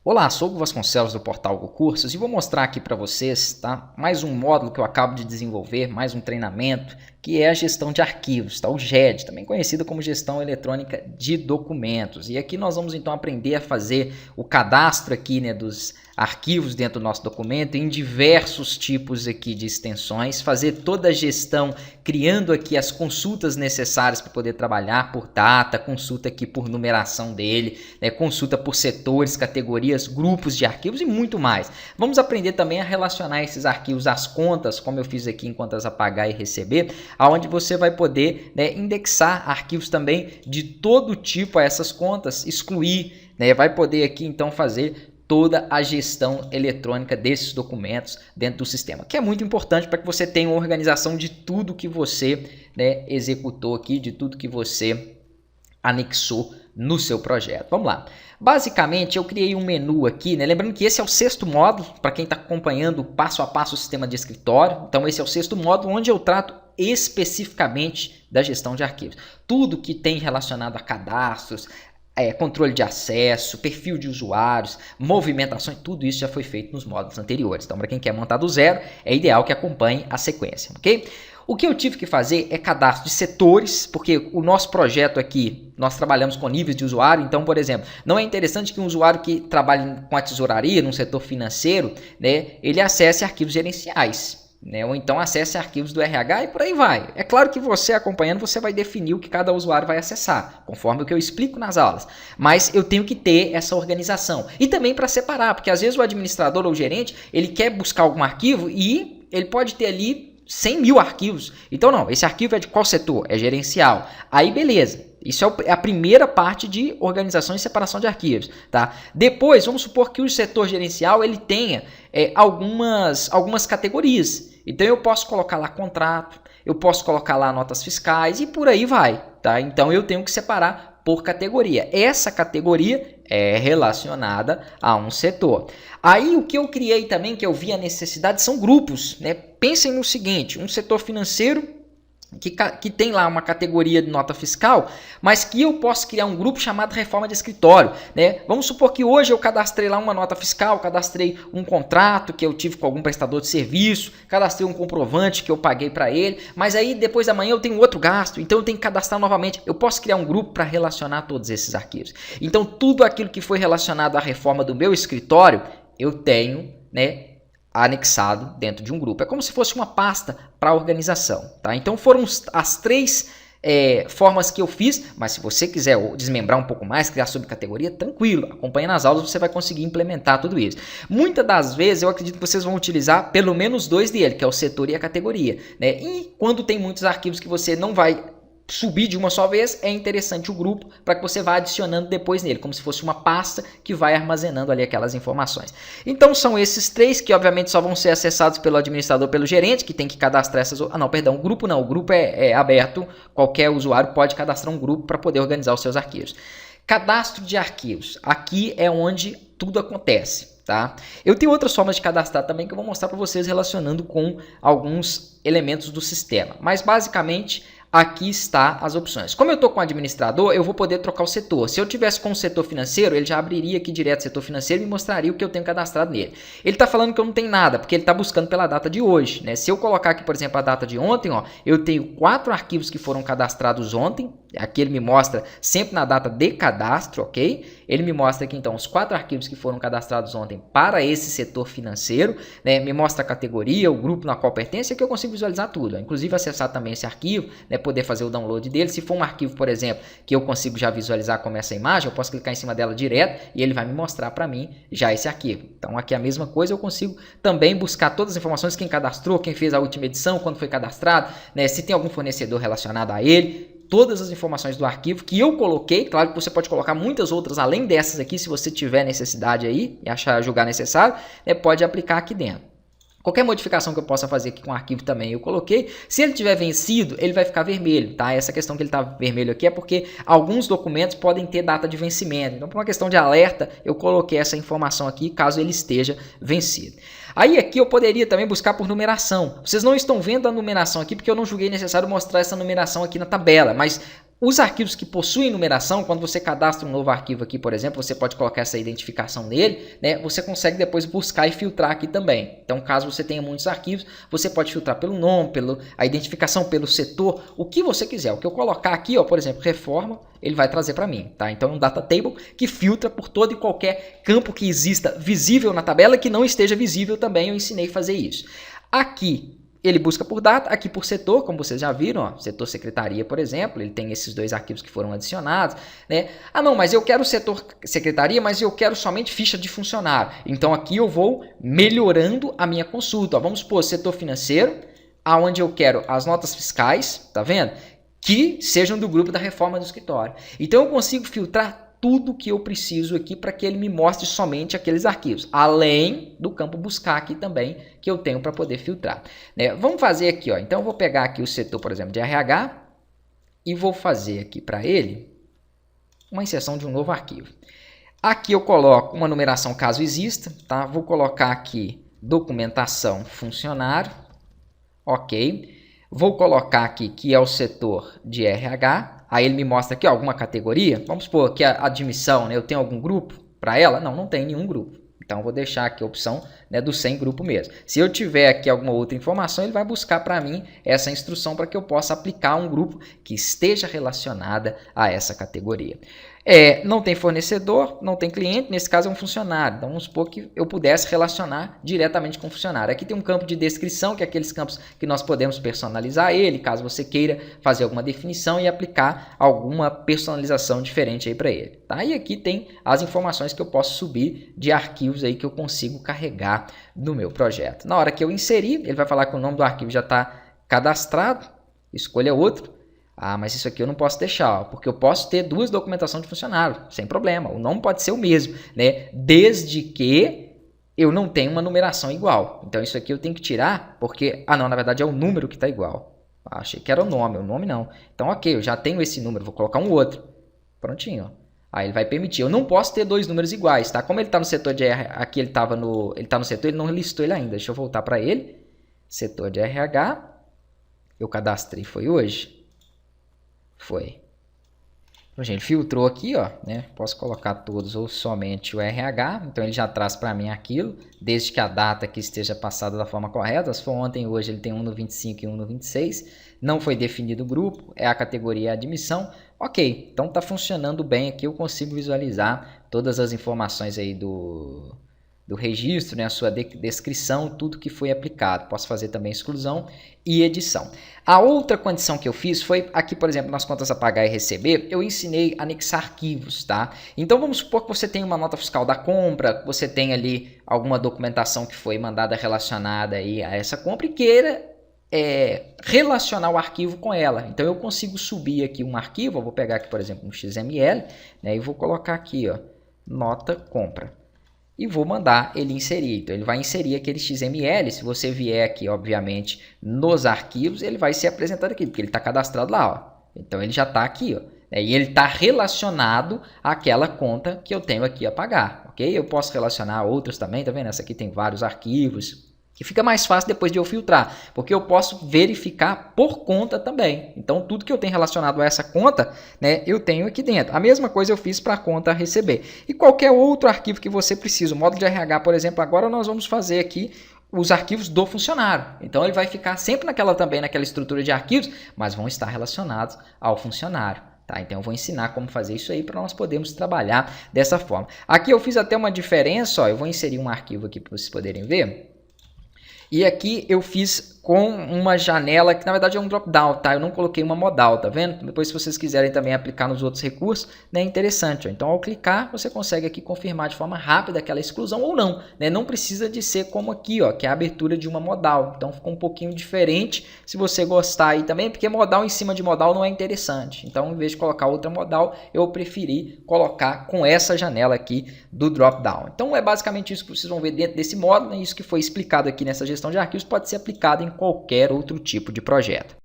Olá, sou o Vasconcelos do portal GoCursos e vou mostrar aqui para vocês, tá? Mais um módulo que eu acabo de desenvolver, mais um treinamento, que é a gestão de arquivos, tá? O GED, também conhecido como gestão eletrônica de documentos. E aqui nós vamos então aprender a fazer o cadastro aqui, né, dos arquivos dentro do nosso documento em diversos tipos aqui de extensões, fazer toda a gestão, criando aqui as consultas necessárias para poder trabalhar por data, consulta aqui por numeração dele, né, consulta por setores, categorias, grupos de arquivos e muito mais. Vamos aprender também a relacionar esses arquivos às contas, como eu fiz aqui em contas a pagar e receber, aonde você vai poder, né, indexar arquivos também de todo tipo a essas contas, excluir, né, vai poder aqui então fazer toda a gestão eletrônica desses documentos dentro do sistema, que é muito importante para que você tenha uma organização de tudo que você, né, executou aqui, de tudo que você anexou no seu projeto. Vamos lá. Basicamente, eu criei um menu aqui, né? Lembrando que esse é o 6º módulo, para quem está acompanhando passo a passo o sistema de escritório. Então, esse é o 6º módulo, onde eu trato especificamente da gestão de arquivos. Tudo que tem relacionado a cadastros, controle de acesso, perfil de usuários, movimentações, tudo isso já foi feito nos módulos anteriores. Então, para quem quer montar do zero, é ideal que acompanhe a sequência, ok? O que eu tive que fazer é cadastro de setores, porque o nosso projeto aqui, nós trabalhamos com níveis de usuário. Então, por exemplo, não é interessante que um usuário que trabalhe com a tesouraria, no setor financeiro, né, ele acesse arquivos gerenciais, né, ou então acesse arquivos do RH e por aí vai. É claro que você acompanhando, você vai definir o que cada usuário vai acessar, conforme o que eu explico nas aulas. Mas eu tenho que ter essa organização. E também para separar, porque às vezes o administrador ou o gerente, ele quer buscar algum arquivo e ele pode ter ali 100 mil arquivos. Então não, esse arquivo é de qual setor? É gerencial. Aí beleza. Isso é a primeira parte de organização e separação de arquivos, tá? Depois, vamos supor que o setor gerencial ele tenha algumas categorias. Então eu posso colocar lá contrato, eu posso colocar lá notas fiscais e por aí vai, tá? Então eu tenho que separar por categoria. Essa categoria é relacionada a um setor. Aí o que eu criei também, que eu vi a necessidade, são grupos, né? Pensem no seguinte, um setor financeiro que tem lá uma categoria de nota fiscal, mas que eu posso criar um grupo chamado reforma de escritório, né? Vamos supor que hoje eu cadastrei lá uma nota fiscal, cadastrei um contrato que eu tive com algum prestador de serviço, cadastrei um comprovante que eu paguei para ele, mas aí depois da manhã eu tenho outro gasto, então eu tenho que cadastrar novamente. Eu posso criar um grupo para relacionar todos esses arquivos. Então tudo aquilo que foi relacionado à reforma do meu escritório, eu tenho, né, anexado dentro de um grupo. É como se fosse uma pasta para organização, tá? Então foram as 3 formas que eu fiz, mas se você quiser desmembrar um pouco mais, criar subcategoria, tranquilo, acompanha nas aulas, você vai conseguir implementar tudo isso. Muitas das vezes eu acredito que vocês vão utilizar pelo menos 2 dele, que é o setor e a categoria, né? E quando tem muitos arquivos que você não vai subir de uma só vez, é interessante o grupo para que você vá adicionando depois nele, como se fosse uma pasta que vai armazenando ali aquelas informações. Então são esses 3 que obviamente só vão ser acessados pelo administrador, pelo gerente, que tem que cadastrar essas... o grupo é aberto, qualquer usuário pode cadastrar um grupo para poder organizar os seus arquivos. Cadastro de arquivos, aqui é onde tudo acontece. Tá? Eu tenho outras formas de cadastrar também que eu vou mostrar para vocês relacionando com alguns elementos do sistema, mas basicamente aqui está as opções. Como eu estou com o administrador, eu vou poder trocar o setor. Se eu tivesse com o setor financeiro, ele já abriria aqui direto o setor financeiro e me mostraria o que eu tenho cadastrado nele. Ele está falando que eu não tenho nada, porque ele está buscando pela data de hoje, né? Se eu colocar aqui, por exemplo, a data de ontem, ó, eu tenho 4 arquivos que foram cadastrados ontem. Aqui ele me mostra sempre na data de cadastro, ok? Ele me mostra aqui então os 4 arquivos que foram cadastrados ontem para esse setor financeiro, né? Me mostra a categoria, o grupo na qual pertence, e que eu consigo visualizar tudo, ó. Inclusive acessar também esse arquivo, né? Poder fazer o download dele. Se for um arquivo, por exemplo, que eu consigo já visualizar como essa imagem, eu posso clicar em cima dela direto e ele vai me mostrar para mim já esse arquivo. Então aqui é a mesma coisa, eu consigo também buscar todas as informações, quem cadastrou, quem fez a última edição, quando foi cadastrado, né? Se tem algum fornecedor relacionado a ele, todas as informações do arquivo que eu coloquei. Claro que você pode colocar muitas outras além dessas aqui, se você tiver necessidade aí e julgar necessário, né, pode aplicar aqui dentro. Qualquer modificação que eu possa fazer aqui com o arquivo também eu coloquei. Se ele tiver vencido, ele vai ficar vermelho, tá? Essa questão que ele está vermelho aqui é porque alguns documentos podem ter data de vencimento. Então, por uma questão de alerta, eu coloquei essa informação aqui, caso ele esteja vencido. Aí aqui eu poderia também buscar por numeração. Vocês não estão vendo a numeração aqui porque eu não julguei necessário mostrar essa numeração aqui na tabela, mas Os arquivos que possuem numeração, quando você cadastra um novo arquivo aqui, por exemplo, você pode colocar essa identificação nele, né? Você consegue depois buscar e filtrar aqui também. Então, caso você tenha muitos arquivos, você pode filtrar pelo nome, a identificação, pelo setor, o que você quiser. O que eu colocar aqui, ó, por exemplo, reforma, ele vai trazer para mim, tá? Então, é um data table que filtra por todo e qualquer campo que exista visível na tabela que não esteja visível também. Eu ensinei a fazer isso. Aqui, ele busca por data, aqui por setor, como vocês já viram, ó, setor secretaria, por exemplo, ele tem esses dois arquivos que foram adicionados, né? Ah, não, mas eu quero o setor secretaria, mas eu quero somente ficha de funcionário. Então aqui eu vou melhorando a minha consulta. Ó, vamos supor, setor financeiro, aonde eu quero as notas fiscais, tá vendo? Que sejam do grupo da reforma do escritório. Então eu consigo filtrar tudo que eu preciso aqui para que ele me mostre somente aqueles arquivos, além do campo buscar aqui também que eu tenho para poder filtrar, né? Vamos fazer aqui, ó. Então eu vou pegar aqui o setor, por exemplo, de RH e vou fazer aqui para ele uma inserção de um novo arquivo. Aqui eu coloco uma numeração caso exista, tá? Vou colocar aqui documentação funcionário, ok. Vou colocar aqui que é o setor de RH. Aí ele me mostra aqui ó, alguma categoria. Vamos supor que a admissão, né, eu tenho algum grupo para ela? Não, não tem nenhum grupo. Então, vou deixar aqui a opção, né, do sem grupo mesmo. Se eu tiver aqui alguma outra informação, ele vai buscar para mim essa instrução para que eu possa aplicar um grupo que esteja relacionada a essa categoria. Não tem fornecedor, não tem cliente, nesse caso é um funcionário. Então, vamos supor que eu pudesse relacionar diretamente com o funcionário. Aqui tem um campo de descrição, que é aqueles campos que nós podemos personalizar ele, caso você queira fazer alguma definição e aplicar alguma personalização diferente aí para ele. Tá? E aqui tem as informações que eu posso subir de arquivos aí que eu consigo carregar no meu projeto. Na hora que eu inserir, ele vai falar que o nome do arquivo já está cadastrado, escolha outro. Ah, mas isso aqui eu não posso deixar, ó, porque eu posso ter duas documentações de funcionário, sem problema. O nome pode ser o mesmo, né? Desde que eu não tenha uma numeração igual. Então isso aqui eu tenho que tirar, porque... Ah, não, na verdade é o número que está igual. Ah, achei que era o nome não. Então ok, eu já tenho esse número, vou colocar um outro. Prontinho, ó. Aí ele vai permitir. Eu não posso ter dois números iguais, tá? Como ele está no setor de RH, aqui ele está no setor, ele não listou ele ainda. Deixa eu voltar para ele. Setor de RH. Eu cadastrei, foi hoje? Foi. Então, gente, filtrou aqui, ó, né? Posso colocar todos ou somente o RH. Então, ele já traz para mim aquilo, desde que a data aqui esteja passada da forma correta. Se for ontem, hoje ele tem um no 25 e um no 26. Não foi definido o grupo, é a categoria admissão. Ok, então tá funcionando bem aqui. Eu consigo visualizar todas as informações aí do registro, né, a sua descrição, tudo que foi aplicado. Posso fazer também exclusão e edição. A outra condição que eu fiz foi aqui, por exemplo, nas contas a pagar e receber, eu ensinei a anexar arquivos, tá? Então vamos supor que você tem uma nota fiscal da compra, você tem ali alguma documentação que foi mandada relacionada aí a essa compra e queira relacionar o arquivo com ela. Então eu consigo subir aqui um arquivo, eu vou pegar aqui, por exemplo, um XML, né, e vou colocar aqui, ó, nota compra. E vou mandar ele inserir. Então, ele vai inserir aquele XML. Se você vier aqui, obviamente, nos arquivos, ele vai ser apresentado aqui, porque ele está cadastrado lá. Ó. Então, ele já está aqui. Ó, e ele está relacionado àquela conta que eu tenho aqui a pagar. Ok? Eu posso relacionar outros também. Tá vendo? Essa aqui tem vários arquivos. Que fica mais fácil depois de eu filtrar, porque eu posso verificar por conta também. Então, tudo que eu tenho relacionado a essa conta, né, eu tenho aqui dentro. A mesma coisa eu fiz para a conta receber. E qualquer outro arquivo que você precisa. O módulo de RH, por exemplo, agora nós vamos fazer aqui os arquivos do funcionário. Então, ele vai ficar sempre naquela estrutura de arquivos, mas vão estar relacionados ao funcionário. Tá, então eu vou ensinar como fazer isso aí para nós podermos trabalhar dessa forma. Aqui eu fiz até uma diferença, ó, eu vou inserir um arquivo aqui para vocês poderem ver. E aqui eu fiz com uma janela que na verdade é um drop-down, tá? Eu não coloquei uma modal, tá vendo? Depois se vocês quiserem também aplicar nos outros recursos, né, é interessante. Ó. Então ao clicar você consegue aqui confirmar de forma rápida aquela exclusão ou não, né? Não precisa de ser como aqui, ó, que é a abertura de uma modal. Então ficou um pouquinho diferente se você gostar aí também, porque modal em cima de modal não é interessante. Então em vez de colocar outra modal, eu preferi colocar com essa janela aqui do drop-down. Então é basicamente isso que vocês vão ver dentro desse módulo, né? Isso que foi explicado aqui nessa gestão de arquivos pode ser aplicado em qualquer outro tipo de projeto.